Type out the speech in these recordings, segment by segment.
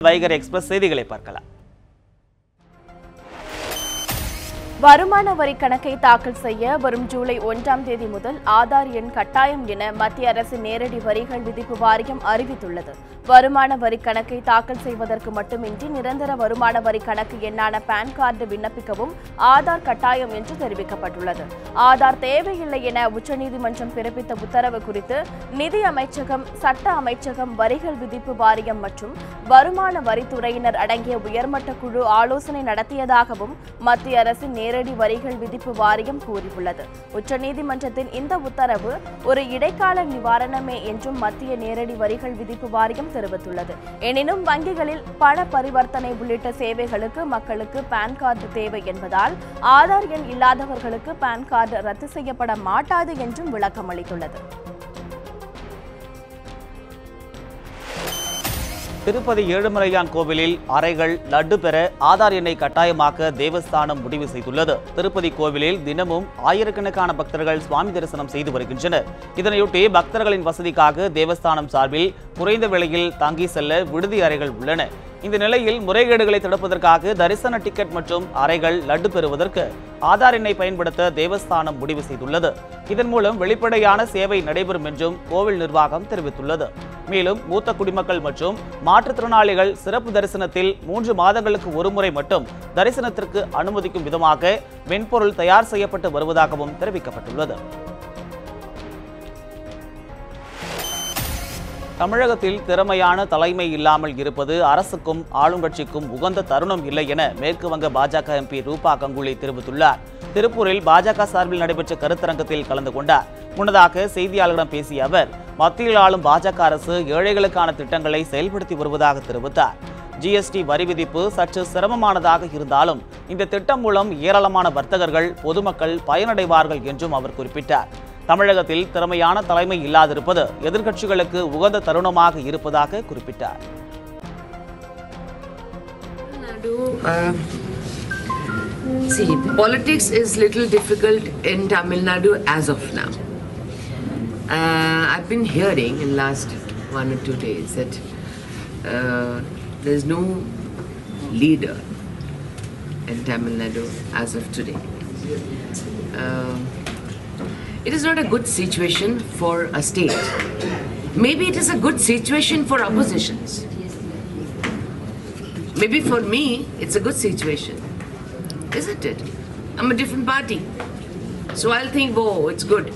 வைகர் express செய்திகளை பார்க்கலாம். வருமான வரி கணக்கை தாக்கல் செய்ய வரும் ஜூலை 1ஆம் தேதி முதல் ஆதார் எண் கட்டாயம் என மத்திய அரசு நேரடி வரிகள் விதிப்பு வாரியம் அறிவித்துள்ளது. வருமான வரி கணக்கை தாக்கல் செய்வதற்கு மட்டுமின்றி நிரந்தர வருமான வரி கணக்கு எண்ணான பான் கார்டு விண்ணப்பிக்கவும் ஆதார் கட்டாயம் என்று தெரிவிக்கப்பட்டுள்ளது. ஆதார் தேவையில்லை என உச்சநீதிமன்றம் பிறப்பித்த உத்தரவு குறித்து நிதி அமைச்சகம், சட்ட அமைச்சகம், வரிகள் விதிப்பு வாரியம் மற்றும் வருமான வரித்துறையினர் அடங்கிய உயர்மட்ட குழு ஆலோசனை நடத்தியதாகவும் மத்திய அரசின் நேரடி வரிகள் விதிப்பு வாரியம் கூறியுள்ளது. உச்சநீதிமன்றத்தின் இந்த உத்தரவு ஒரு இடைக்கால நிவாரணமே என்றும் மத்திய நேரடி வரிகள் விதிப்பு வாரியம் தெரிவித்துள்ளது. எனினும் வங்கிகளில் பண பரிவர்த்தனை உள்ளிட்ட சேவைகளுக்கு மக்களுக்கு பான் கார்டு தேவை என்பதால் ஆதார் எண் இல்லாதவர்களுக்கு பான் கார்டு ரத்து செய்யப்பட மாட்டாது என்றும் விளக்கம் அளித்துள்ளது. திருப்பதி ஏழுமலையான் கோவிலில் அறைகள் லட்டு பெற ஆதார் எண்ணை கட்டாயமாக்க தேவஸ்தானம் முடிவு செய்துள்ளது. திருப்பதி கோவிலில் தினமும் ஆயிரக்கணக்கான பக்தர்கள் சுவாமி தரிசனம் செய்து வருகின்றனர். இதனையொட்டி பக்தர்களின் வசதிக்காக தேவஸ்தானம் சார்பில் குறைந்த விலையில் தங்கி செல்ல விடுதி அறைகள் உள்ளன. இந்த நிலையில் முறைகேடுகளை தடுப்பதற்காக தரிசன டிக்கெட் மற்றும் அறைகள் லட்டு பெறுவதற்கு ஆதார் எண்ணை பயன்படுத்த தேவஸ்தானம் முடிவு செய்துள்ளது. இதன் மூலம் வெளிப்படையான சேவை நடைபெறும் என்றும் கோவில் நிர்வாகம் தெரிவித்துள்ளது. மேலும் மூத்த குடிமக்கள் மற்றும் மாற்றுத்திறனாளிகள் சிறப்பு தரிசனத்தில் 3 மாதங்களுக்கு ஒருமுறை மட்டும் தரிசனத்திற்கு அனுமதிக்கும் விதமாக மென்பொருள் தயார் செய்யப்பட்டு வருவதாகவும் தெரிவிக்கப்பட்டுள்ளது. தமிழகத்தில் திறமையான தலைமை இல்லாமல் இருப்பது அரசுக்கும் ஆளுங்கட்சிக்கும் உகந்த தருணம் இல்லை என மேற்கு வங்க பாஜக எம்பி ரூபா கங்குலி தெரிவித்துள்ளார். திருப்பூரில் பாஜக சார்பில் நடைபெற்ற கருத்தரங்கத்தில் கலந்து கொண்டார். முன்னதாக செய்தியாளர்களிடம் பேசிய அவர், மத்தியில் ஆளும் பாஜக அரசு ஏழைகளுக்கான திட்டங்களை செயல்படுத்தி வருவதாக தெரிவித்தார். ஜிஎஸ்டி வரி விதிப்பு சற்று சிரமமானதாக இருந்தாலும் இந்த திட்டம் மூலம் ஏராளமான வர்த்தகர்கள், பொதுமக்கள் பயனடைவார்கள் என்றும் அவர் குறிப்பிட்டார். தமிழகத்தில் திறமையான தலைமை இல்லாதிருப்பது எதிர்க்கட்சிகளுக்கு உகந்த தருணமாக இருப்பதாக குறிப்பிட்டார். See, politics is little difficult in Tamil Nadu as of now. I've been hearing in last 1 or 2 days that there's no leader in Tamil Nadu as of today. It is not a good situation for a state. Maybe it is a good situation for oppositions. Maybe for me, it's a good situation. Isn't it? I'm a different party. So I'll think, oh, it's good.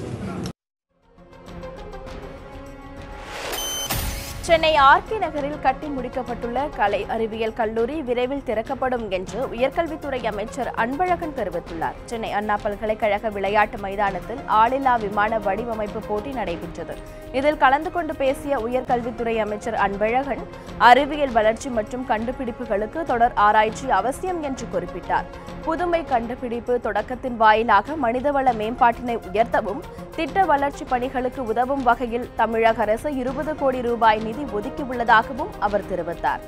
Chennai RK நகரில் கட்டி முடிக்கப்பட்டுள்ள கலை அறிவியல் கல்லூரி விரைவில் திறக்கப்படும் என்று உயர்கல்வித்துறை அமைச்சர் அன்பழகன் தெரிவித்துள்ளார். சென்னை அண்ணா பல்கலைக்கழக விளையாட்டு மைதானத்தில் ஆளில்லா விமான வடிவமைப்பு போட்டி நடைபெற்றது. இதில் கலந்து கொண்டு பேசிய உயர்கல்வித்துறை அமைச்சர் அன்பழகன், அறிவியல் வளர்ச்சி மற்றும் கண்டுபிடிப்புகளுக்கு தொடர் ஆராய்ச்சி அவசியம் என்று குறிப்பிட்டார். புதுமை கண்டுபிடிப்பு தொடக்கத்தின் வாயிலாக மனிதவள மேம்பாட்டினை உயர்த்தவும் திட்ட வளர்ச்சி பணிகளுக்கு உதவும் வகையில் தமிழக அரசு 20 கோடி ரூபாய் நிதி ஒதுக்கியுள்ளதாகவும் அவர் தெரிவித்தார்.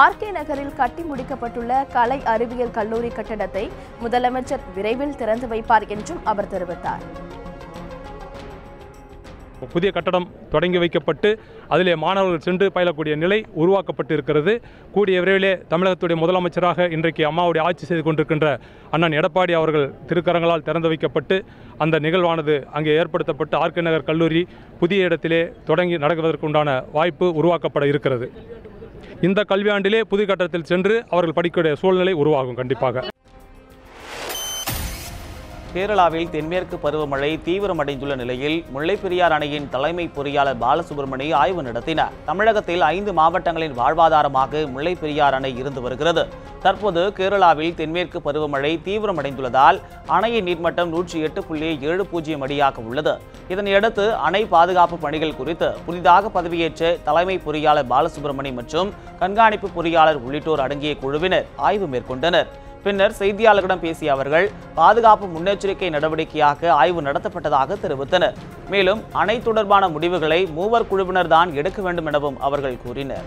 ஆர்கே நகரில் கட்டி முடிக்கப்பட்டுள்ள கலை அறிவியல் கல்லூரி கட்டடத்தை முதலமைச்சர் விரைவில் திறந்து வைப்பார் என்றும் அவர் தெரிவித்தார். புதிய கட்டடம் தொடங்கி வைக்கப்பட்டு அதிலே மாணவர்கள் சென்று பயிலக்கூடிய நிலை உருவாக்கப்பட்டு இருக்கிறது. கூடிய விரைவிலே தமிழகத்துடைய முதலமைச்சராக இன்றைக்கு அம்மாவுடைய ஆட்சி செய்து கொண்டிருக்கின்ற அண்ணன் எடப்பாடி அவர்கள் திருக்கரங்களால் திறந்து வைக்கப்பட்டு அந்த நிகழ்வானது அங்கே ஏற்படுத்தப்பட்டு ஆர்கே நகர் கல்லூரி புதிய இடத்திலே தொடங்கி நடக்குவதற்குண்டான வாய்ப்பு உருவாக்கப்பட இருக்கிறது. இந்த கல்வியாண்டிலே புதிய கட்டடத்தில் சென்று அவர்கள் படிக்கக்கூடிய சூழ்நிலை உருவாகும். கண்டிப்பாக கேரளாவில் தென்மேற்கு பருவமழை தீவிரமடைந்துள்ள நிலையில் முல்லைப்பெரியார் அணையின் தலைமை பொறியாளர் பாலசுப்ரமணி ஆய்வு நடத்தினார். தமிழகத்தில் 5 மாவட்டங்களின் வாழ்வாதாரமாக முல்லைப்பெரியார் அணை இருந்து வருகிறது. தற்போது கேரளாவில் தென்மேற்கு பருவமழை தீவிரமடைந்துள்ளதால் அணையின் நீர்மட்டம் 108.70 அடியாக உள்ளது. இதனையடுத்து அணை பாதுகாப்பு பணிகள் குறித்து புதிதாக பதவியேற்ற தலைமை பொறியாளர் பாலசுப்ரமணி மற்றும் கண்காணிப்பு பொறியாளர் உள்ளிட்டோர் அடங்கிய குழுவினர் ஆய்வு மேற்கொண்டனர். பின்னர் செய்தியாளர்களிடம் பேசிய அவர்கள், பாதுகாப்பு முன்னெச்சரிக்கை நடவடிக்கையாக ஆய்வு நடத்தப்பட்டதாக தெரிவித்தனர். மேலும் அணை தொடர்பான முடிவுகளை 3 குழுவினர் தான் எடுக்க வேண்டும் எனவும் அவர்கள் கூறினர்.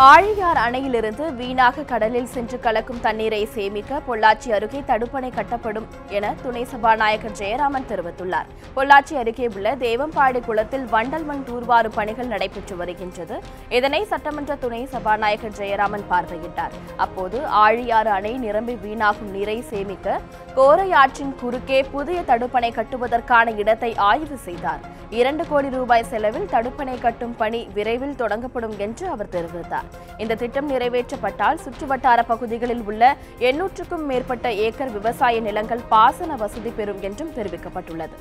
ஆழியார் அணையிலிருந்து வீணாக கடலில் சென்று கலக்கும் தண்ணீரை சேமிக்க பொள்ளாச்சி அருகே தடுப்பணை கட்டப்படும் என துணை சபாநாயகர் ஜெயராமன் தெரிவித்துள்ளார். பொள்ளாச்சி அருகே உள்ள தேவம்பாடி குளத்தில் வண்டல் மண் தூர்வாரும் பணிகள் நடைபெற்று வருகின்றது. இதனை சட்டமன்ற துணை சபாநாயகர் ஜெயராமன் பார்வையிட்டார். அப்போது ஆழியாறு அணை நிரம்பி வீணாகும் நீரை சேமிக்க கோரை ஆற்றின் குறுக்கே புதிய தடுப்பணை கட்டுவதற்கான இடத்தை ஆய்வு செய்தார். 2 கோடி ரூபாய் செலவில் தடுப்பணை கட்டும் பணி விரைவில் தொடங்கப்படும் என்று அவர் தெரிவித்தார். இந்த திட்டம் நிறைவேற்றப்பட்டால் சுற்றுவட்டார பகுதிகளில் உள்ள 800க்கும் மேற்பட்ட ஏக்கர் விவசாய நிலங்கள் பாசன வசதி பெறும் என்றும் தெரிவிக்கப்பட்டுள்ளது.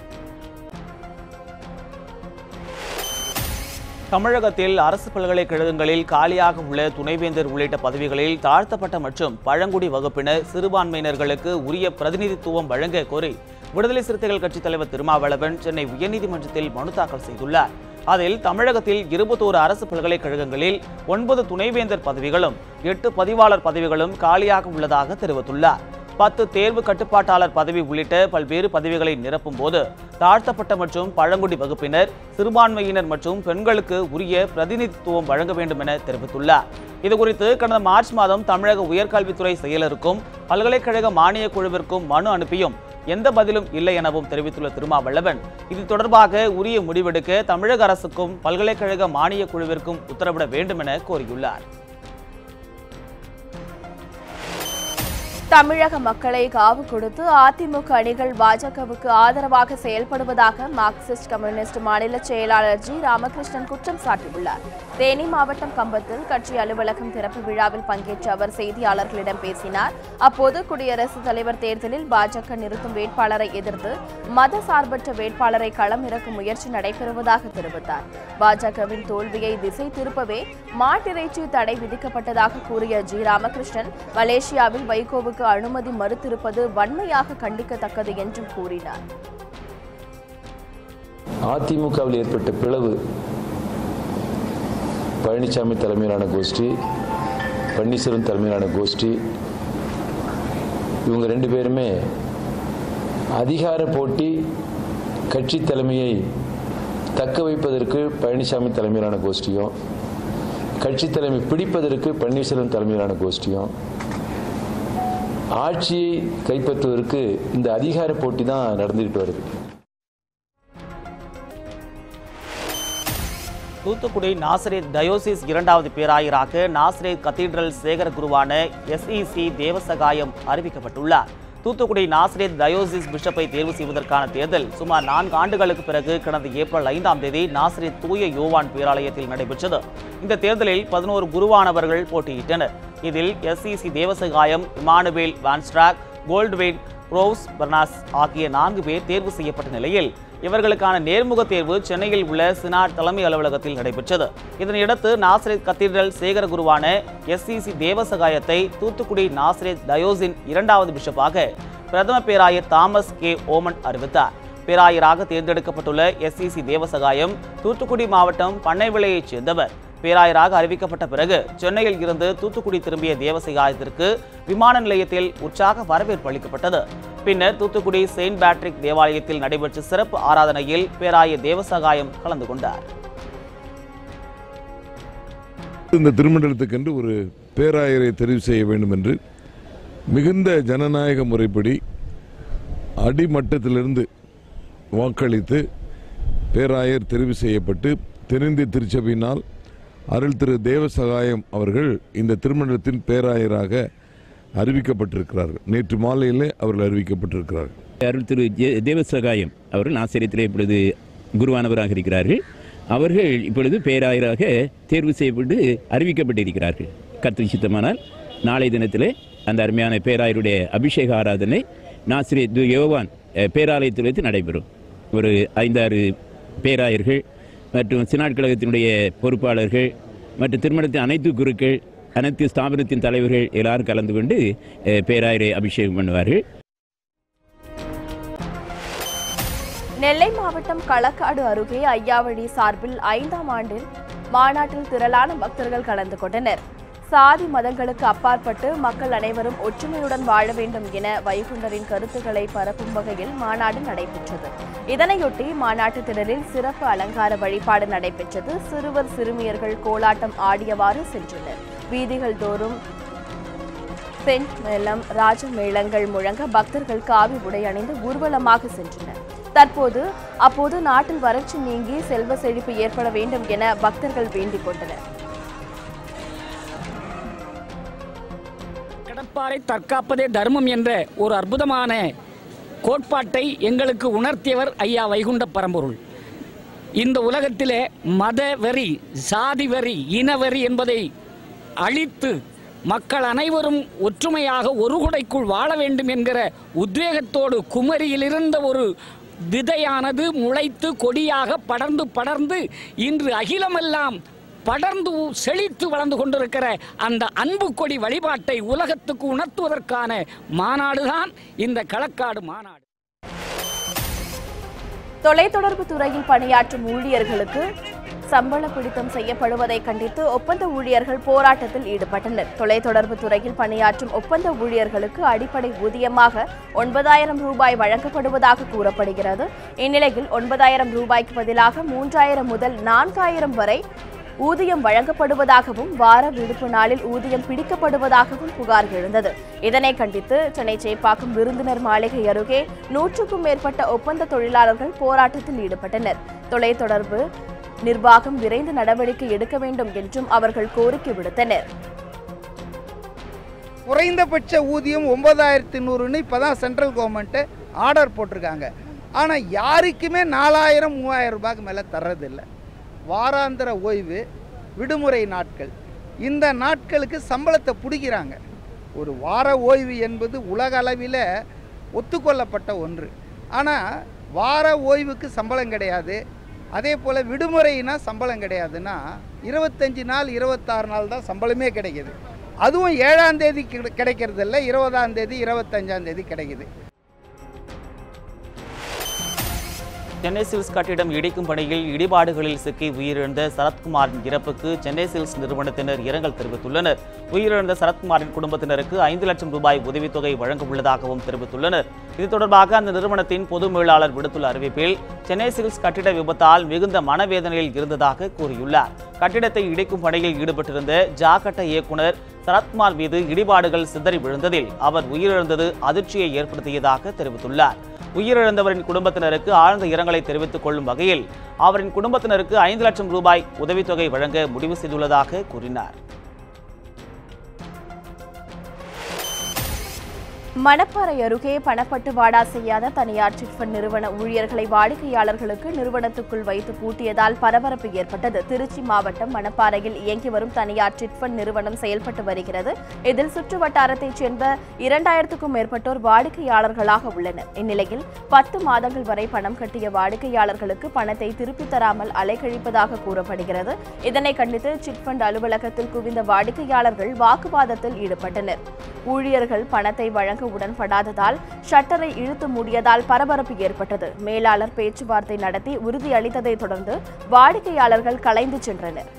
தமிழகத்தில் அரசு பல்கலைக்கழகங்களில் காலியாக உள்ள துணைவேந்தர் உள்ளிட்ட பதவிகளில் தாழ்த்தப்பட்ட மற்றும் பழங்குடி வகுப்பினர் சிறுபான்மையினர்களுக்கு உரிய பிரதிநிதித்துவம் வழங்க கோரி விடுதலை சிறுத்தைகள் கட்சித் தலைவர் திருமாவளவன் சென்னை உயர்நீதிமன்றத்தில் மனு தாக்கல் செய்துள்ளார். அதில் தமிழகத்தில் 21 அரசு பல்கலைக்கழகங்களில் 9 துணைவேந்தர் பதவிகளும் 8 பதிவாளர் பதவிகளும் காலியாக உள்ளதாக தெரிவித்துள்ளார். 10 தேர்வு கட்டுப்பாட்டாளர் பதவி உள்ளிட்ட பல்வேறு பதவிகளை நிரப்பும் போது தாழ்த்தப்பட்ட மற்றும் பழங்குடி வகுப்பினர், சிறுபான்மையினர் மற்றும் பெண்களுக்கு உரிய பிரதிநிதித்துவம் வழங்க வேண்டும் என தெரிவித்துள்ளார். இதுகுறித்து கடந்த மார்ச் மாதம் தமிழக உயர்கல்வித்துறை செயலருக்கும் பல்கலைக்கழக மானிய குழுவிற்கும் மனு அனுப்பியும் எந்த பதிலும் இல்லை எனவும் தெரிவித்துள்ள திருமாவளவன், இது தொடர்பாக உரிய முடிவெடுக்க தமிழக அரசுக்கும் பல்கலைக்கழக மானிய குழுவிற்கும் உத்தரவிட வேண்டும் என கோரியுள்ளார். தமிழக மக்களை காவு கொடுத்து அதிமுக அணிகள் பாஜகவுக்கு ஆதரவாக செயல்படுவதாக மார்க்சிஸ்ட் கம்யூனிஸ்ட் மாநில செயலாளர் ஜி. ராமகிருஷ்ணன் குற்றம் சாட்டியுள்ளார். தேனி மாவட்டம் கம்பத்தில் கட்சி அலுவலகம் திறப்பு விழாவில் பங்கேற்ற அவர் செய்தியாளர்களிடம் பேசினார். அப்போது குடியரசுத் தலைவர் தேர்தலில் பாஜக நிறுத்தும் வேட்பாளரை எதிர்த்து மத சார்பற்ற வேட்பாளரை களம் இறக்கும் முயற்சி நடைபெறுவதாக தெரிவித்தார். பாஜகவின் தோல்வியை திசை திருப்பவே மாட்டிறைச்சி தடை விதிக்கப்பட்டதாக கூறிய ஜி. ராமகிருஷ்ணன் மலேசியாவில் வைகோவுக்கு அனுமதி மறுத்திருப்பது வன்மையாக கண்டிக்கத்தக்கது என்றும் கூறினார். அதிமுகவில் ஏற்பட்ட பிளவு, பழனிசாமி தலைமையிலான கோஷ்டி, பன்னீர்செல்வம் தலைமையிலான கோஷ்டி, இவங்க 2 பேருமே அதிகார போட்டி, கட்சி தலைமையை தக்க வைப்பதற்கு பழனிசாமி தலைமையிலான கோஷ்டியும், கட்சி தலைமை பிடிப்பதற்கு பன்னீர்செல்வம் தலைமையிலான கோஷ்டியும், ஆட்சியை கைப்பற்றுவதற்கு இந்த அதிகார போட்டி தான் நடந்துகிட்டு வருது. தூத்துக்குடி நாசரேத் டயோசிஸ் 2வது பேராயராக நாசரேத் கத்தீட்ரல் சேகர குருவான SEC தேவசகாயம் அறிவிக்கப்பட்டுள்ளார். தூத்துக்குடி நாசரேத் டயோசிஸ் பிஷப்பை தேர்வு செய்வதற்கான தேர்தல் சுமார் 4 ஆண்டுகளுக்கு பிறகு கடந்த ஏப்ரல் 5ஆம் தேதி நாசரேத் தூய யோவான் பேராலயத்தில் நடைபெற்றது. இந்த தேர்தலில் 11 குருவானவர்கள் போட்டியிட்டனர். இதில் SEC தேவசகாயம், இமானுவேல் வான்ஸ்ட்ராக், கோல்ட்வெயின், ரோஸ் பர்னாஸ் ஆகிய 4 பேர் தேர்வு செய்யப்பட்ட நிலையில் இவர்களுக்கான நேர்முக தேர்வு சென்னையில் உள்ள சினாட் தலைமை அலுவலகத்தில் நடைபெற்றது. இதனையடுத்து நாசரேத் கத்தீட்ரல் சேகர குருவான SEC தேவசகாயத்தை தூத்துக்குடி நாசரேத் டயோசின் 2வது பிஷப்பாக பிரதம பேராயர் தாமஸ் கே ஓமன் அறிவித்தார். பேராயராக தேர்ந்தெடுக்கப்பட்டுள்ள SEC தேவசகாயம் தூத்துக்குடி மாவட்டம் பண்ணைவிளையைச் சேர்ந்தவர். பேராயராக அறிவிக்கப்பட்ட பிறகு சென்னையில் இருந்து தூத்துக்குடி திரும்பிய தேவசகாயத்திற்கு விமான நிலையத்தில் உற்சாக வரவேற்பு அளிக்கப்பட்டது. பின்னர் தூத்துக்குடி செயின்ட் பேட்ரிக் தேவாலயத்தில் நடைபெற்ற சிறப்பு ஆராதனையில் பேராயர் தேவசகாயம் கலந்து கொண்டார். இந்த திருமண்டலத்துக்கென்று ஒரு பேராயரை தெரிவு செய்ய வேண்டும் என்று மிகுந்த ஜனநாயக முறைப்படி அடிமட்டத்திலிருந்து வாக்களித்து பேராயர் தெரிவு செய்யப்பட்டு தென்னிந்திய திருச்சபையினால் அருள் திரு தேவசகாயம் அவர்கள் இந்த திருமண்டலத்தின் பேராயராக அறிவிக்கப்பட்டிருக்கிறார்கள். நேற்று மாலையிலே அவர்கள் அறிவிக்கப்பட்டிருக்கிறார்கள். அருள் திரு தேவசகாயம் அவர்கள் ஆசிரியத்திலே இப்பொழுது குருவானவராக இருக்கிறார்கள். அவர்கள் இப்பொழுது பேராயராக தேர்வு செய்யப்பட்டு அறிவிக்கப்பட்டிருக்கிறார்கள். கர்த்தர் சித்தமானால் நாளை தினத்திலே அந்த அருமையான பேராயருடைய அபிஷேக ஆராதனை நாசரேத் யோவான் பேராலயத்தில் வைத்து நடைபெறும். ஒரு 5-6 பேராயர்கள் மற்றும் சினாட் கழகத்தினுடைய பொறுப்பாளர்கள் மற்றும் திருமணத்தின் அனைத்து குருக்கள், அனைத்து ஸ்தாபனத்தின் தலைவர்கள் எல்லாரும் கலந்து கொண்டு பேராயரை அபிஷேகம் பண்ணுவார்கள். நெல்லை மாவட்டம் களக்காடு அருகே ஐயாவழி சார்பில் 5ஆம் ஆண்டில் மாநாட்டில் திரளான பக்தர்கள் கலந்து கொண்டனர். சாதி மதங்களுக்கு அப்பாற்பட்டு மக்கள் அனைவரும் ஒற்றுமையுடன் வாழ வேண்டும் என வைகுண்டரின் கருத்துக்களை பரப்பும் வகையில் மாநாடு நடைபெற்றது. இதனையொட்டி மாநாட்டு திடலில் சிறப்பு அலங்கார வழிபாடு நடைபெற்றது. சிறுவர் சிறுமியர்கள் கோலாட்டம் ஆடியவாறு சென்றனர். வீதிகள் தோறும் பெண் மேளம் ராஜ மேளங்கள் முழங்க பக்தர்கள் காவி உடை அணிந்து ஊர்வலமாக சென்றனர். அப்போது நாட்டில் வறட்சி நீங்கி செல்வ செழிப்பு ஏற்பட வேண்டும் என பக்தர்கள் வேண்டிக் கொண்டனர். கடப்பாரை தற்காப்பதே தர்மம் என்ற ஒரு அற்புதமான கோட்பாட்டை எங்களுக்கு உணர்த்தியவர் ஐயா வைகுண்ட பரம்பொருள். இந்த உலகத்திலே மத வெறி, சாதி வெறி, இனவெறி என்பதை அழித்து மக்கள் அனைவரும் ஒற்றுமையாக ஒரு குடைக்குள் வாழ வேண்டும் என்கிற உத்வேகத்தோடு குமரியிலிருந்த ஒரு விதையானது முளைத்து கொடியாக படர்ந்து இன்று அகிலமெல்லாம் படர்ந்து செழித்து வளர்ந்து கொண்டிருக்கிற அந்த அன்பு கொடி வழிபாட்டை உலகத்துக்கு உணர்த்துவதற்கான மாநாடுதான் இந்த களக்காடு மாநாடு. தொலைத்தொடர்பு துறையில் பணியாற்றும் ஊழியர்களுக்கு சம்பள பிடித்தம் செய்யப்படுவதை கண்டித்து ஒப்பந்த ஊழியர்கள் போராட்டத்தில் ஈடுபட்டனர். தொலைத்தொடர்பு துறையில் பணியாற்றும் ஒப்பந்த ஊழியர்களுக்கு அடிப்படை ஊதியமாக 9,000 ரூபாய் வழங்கப்படுவதாக கூறப்படுகிறது. இந்நிலையில் 9,000 ரூபாய்க்கு பதிலாக 3,000 முதல் 4,000 வரை ஊதியம் வழங்கப்படுவதாகவும் வார விடுப்பு நாளில் ஊதியம் பிடிக்கப்படுவதாகவும் புகார் எழுந்தது. இதனை கண்டித்து சென்னை சேப்பாக்கம் விருந்தினர் மாளிகை அருகே 100க்கும் மேற்பட்ட ஒப்பந்த தொழிலாளர்கள் போராட்டத்தில் ஈடுபட்டனர். தொலைத்தொடர்பு நிர்வாகம் விரைந்து நடவடிக்கை எடுக்க வேண்டும் என்றும் அவர்கள் கோரிக்கை விடுத்தனர். குறைந்தபட்ச ஊதியம் 9,100ன்னு இப்போதான் சென்ட்ரல் கவர்மெண்ட் ஆர்டர் போட்டிருக்காங்க. ஆனால் யாருக்குமே 4,000 3,000 ரூபாய்க்கு மேலே தர்றதில்லை. வாராந்திர ஓய்வு, விடுமுறை நாட்கள், இந்த நாட்களுக்கு சம்பளத்தை பிடிக்கிறாங்க. ஒரு வார ஓய்வு என்பது உலக அளவில் ஒத்துக்கொள்ளப்பட்ட ஒன்று. ஆனால் வார ஓய்வுக்கு சம்பளம் கிடையாது. அதே போல் விடுமுறைனா சம்பளம் கிடையாதுன்னா 25 நாள் 26 நாள் தான் சம்பளமே கிடைக்கிது. அதுவும் 7ஆம் தேதி கிடைக்கிறது இல்லை, 20ஆம் தேதி 25ஆம் தேதி கிடைக்குது. சென்னை சில்க்ஸ் கட்டிடம் இடிக்கும் பணியில் இடிபாடுகளில் சிக்கி உயிரிழந்த சரத்குமாரின் இறப்புக்கு சென்னை சில்க்ஸ் நிறுவனத்தினர் இரங்கல் தெரிவித்துள்ளனர். உயிரிழந்த சரத்குமாரின் குடும்பத்தினருக்கு 5 லட்சம் ரூபாய் உதவித்தொகை வழங்க உள்ளதாகவும் தெரிவித்துள்ளனர். இது தொடர்பாக அந்த நிறுவனத்தின் பொது மேலாளர் விடுத்துள்ள அறிவிப்பில் சென்னை சில்க்ஸ் கட்டிட விபத்தால் மிகுந்த மனவேதனையில் இருந்ததாக கூறியுள்ளார். கட்டிடத்தை இடிக்கும் பணியில் ஈடுபட்டிருந்த ஜாக்கட்ட இயக்குனர் சரத்குமார் மீது இடிபாடுகள் சிதறி விழுந்ததில் அவர் உயிரிழந்தது அதிர்ச்சியை ஏற்படுத்தியதாக தெரிவித்துள்ளார். உயிரிழந்தவரின் குடும்பத்தினருக்கு ஆழ்ந்த இரங்கலை தெரிவித்துக் கொள்ளும் வகையில் அவரின் குடும்பத்தினருக்கு 5 லட்சம் ரூபாய் உதவித்தொகை வழங்க முடிவு செய்துள்ளதாக கூறினார். மணப்பாறை அருகே பணப்பட்டுவாடா செய்யாத தனியார் சிட்ஃபண்ட் நிறுவன ஊழியர்களை வாடிக்கையாளர்களுக்கு நிறுவனத்துக்குள் வைத்து பூட்டியதால் பரபரப்பு ஏற்பட்டது. திருச்சி மாவட்டம் மணப்பாறையில் இயங்கி வரும் தனியார் சிட்ஃபண்ட் நிறுவனம் செயல்பட்டு வருகிறது. இதில் சுற்று வட்டாரத்தைச் சேர்ந்த 2000க்கும் மேற்பட்டோர் வாடிக்கையாளர்களாக உள்ளனர். இந்நிலையில் 10 மாதங்கள் வரை பணம் கட்டிய வாடிக்கையாளர்களுக்கு பணத்தை திருப்பித் தராமல் அலைக்கழிப்பதாக கூறப்படுகிறது. இதனை கண்டித்து சிட்ஃபண்ட் அலுவலகத்தில் குவிந்த வாடிக்கையாளர்கள் வாக்குவாதத்தில் ஈடுபட்டனர். ஊழியர்கள் பணத்தை வழங்க உடன்படாததால் ஷட்டரை இழுத்து மூடியதால் பரபரப்பு ஏற்பட்டது. மேலாளர் பேச்சுவார்த்தை நடத்தி உறுதியளித்ததை தொடர்ந்து வாடிக்கையாளர்கள் கலைந்து சென்றனர்.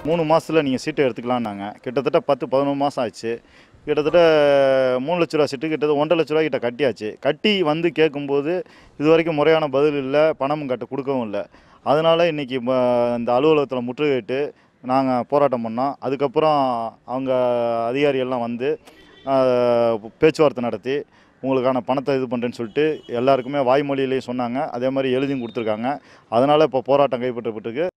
3 மாதத்தில் நீங்கள் சீட்டை எடுத்துக்கலான்னாங்க. கிட்டத்தட்ட 10-11 மாதம் ஆச்சு. கிட்டத்தட்ட 3 லட்ச ரூபா சீட்டு கிட்டத்தட்ட 1.5 லட்ச ரூபா கிட்ட கட்டியாச்சு. கட்டி வந்து கேட்கும்போது இது வரைக்கும் முறையான பதில் இல்லை, பணமும் கட்ட கொடுக்கவும் இல்லை. அதனால் இன்றைக்கி இந்த அலுவலகத்தில் முற்றுகையிட்டு நாங்கள் போராட்டம் பண்ணோம். அதுக்கப்புறம் அவங்க அதிகாரிகள்லாம் வந்து பேச்சுவார்த்தை நடத்தி உங்களுக்கான பணத்தை இது பண்ணுறேன்னு சொல்லிட்டு எல்லாருக்குமே வாய்மொழியிலேயே சொன்னாங்க. அதே மாதிரி எழுதியும் கொடுத்துருக்காங்க. அதனால் இப்போ போராட்டம் கைப்பற்றப்பட்டிருக்கு.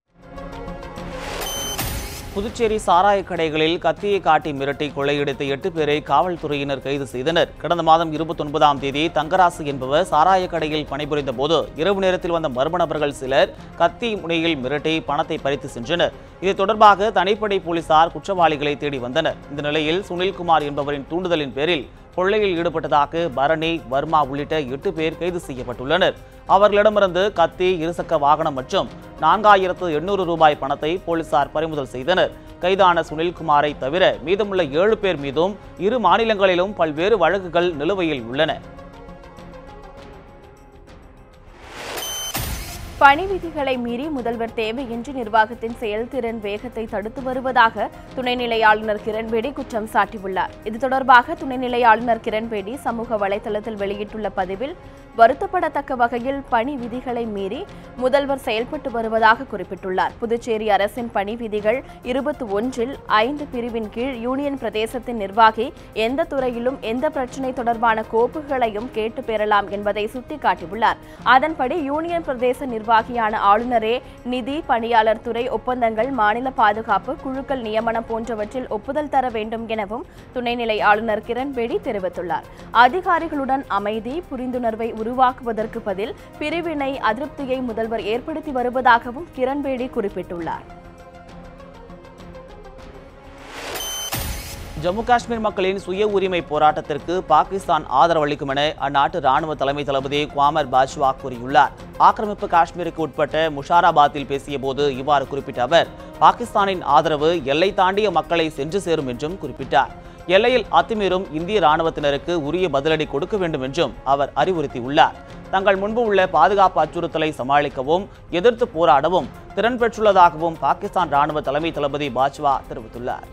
புதுச்சேரி சாராய கடைகளில் கத்தியை காட்டி மிரட்டி கொள்ளையடித்த 8 பேரை காவல்துறையினர் கைது செய்தனர். கடந்த மாதம் 29ஆம் தேதி தங்கராசு என்பவர் சாராய கடையில் பணிபுரிந்த போது இரவு நேரத்தில் வந்த மர்ம நபர்கள் சிலர் கத்தி முனையில் மிரட்டி பணத்தை பறித்து சென்றனர். இது தொடர்பாக தனிப்படை போலீசார் குற்றவாளிகளை தேடி வந்தனர். இந்த நிலையில் சுனில்குமார் என்பவரின் தூண்டுதலின் பேரில் கொள்ளையில் ஈடுபட்டதாக பரணி, வர்மா உள்ளிட்ட 8 பேர் கைது செய்யப்பட்டுள்ளனர். அவர்களிடமிருந்து கத்தி, இருசக்கர வாகனம் மற்றும் 4,800 ரூபாய் பணத்தை போலீசார் பறிமுதல் செய்தனர். கைதான சுனில்குமாரை தவிர மீதமுள்ள 7 பேர் மீதும் 2 மாநிலங்களிலும் பல்வேறு வழக்குகள் நிலுவையில் உள்ளன. பணி விதிகளை மீறி முதல்வர் தேவையின்றி நிர்வாகத்தின் செயல்திறன் வேகத்தை தடுத்து வருவதாக துணைநிலை ஆளுநர் கிரண்பேடி குற்றம் சாட்டியுள்ளார். இது தொடர்பாக துணைநிலை ஆளுநர் கிரண்பேடி சமூக வலைதளத்தில் வெளியிட்டுள்ள பதிவில் வருத்தப்படத்தக்க வகையில் பணி விதிகளை மீறி முதல்வர் செயல்பட்டு வருவதாக குறிப்பிட்டுள்ளார். புதுச்சேரி அரசின் பணி விதிகள் 21இல் 5 பிரிவின் கீழ் யூனியன் பிரதேசத்தின் நிர்வாகி எந்த துறையிலும் எந்த பிரச்சினை தொடர்பான கோப்புகளையும் கேட்டு பெறலாம் என்பதை சுட்டிக்காட்டியுள்ளார். அதன்படி யூனியன் பிரதேச நிர்வாகியான ஆளுநரே நிதி, பணியாளர் துறை ஒப்பந்தங்கள், மாநில பாதுகாப்பு, குழுக்கள் நியமனம் போன்றவற்றில் ஒப்புதல் தர வேண்டும் எனவும் துணைநிலை ஆளுநர் கிரண்பேடி தெரிவித்துள்ளார். அதிகாரிகளுடன் அமைதி, புரிந்துணர்வை உருவாக்குவதற்கு பதில் பிரிவினை, அதிருப்தியை முதல்வர் ஏற்படுத்தி வருவதாகவும் கிரண்பேடி குறிப்பிட்டுள்ளார். ஜம்மு காஷ்மீர் மக்களின் சுய உரிமை போராட்டத்திற்கு பாகிஸ்தான் ஆதரவு அளிக்கும் என அந்நாட்டு ராணுவ தலைமை தளபதி குவாமர் பாஜ்வா கூறியுள்ளார். ஆக்கிரமிப்பு காஷ்மீருக்கு உட்பட்ட முஷாராபாத்தில் பேசிய போது இவ்வாறு குறிப்பிட்ட அவர், பாகிஸ்தானின் ஆதரவு எல்லை தாண்டிய மக்களை சென்று சேரும் என்றும் குறிப்பிட்டார். எல்லையில் அத்துமீறும் இந்திய ராணுவத்தினருக்கு உரிய பதிலடி கொடுக்க வேண்டும் என்றும் அவர் அறிவுறுத்தியுள்ளார். தங்கள் முன்பு உள்ள பாதுகாப்பு அச்சுறுத்தலை சமாளிக்கவும் எதிர்த்து போராடவும் திறன் பெற்றுள்ளதாகவும் பாகிஸ்தான் ராணுவ தலைமை தளபதி பாஜ்வா தெரிவித்துள்ளார்.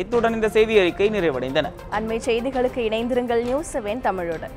இத்துடன் இந்த செய்தி அறிக்கை நிறைவடைந்தன. அண்மை செய்திகளுக்கு இணைந்திருங்கள் நியூஸ் 7 தமிழோடு.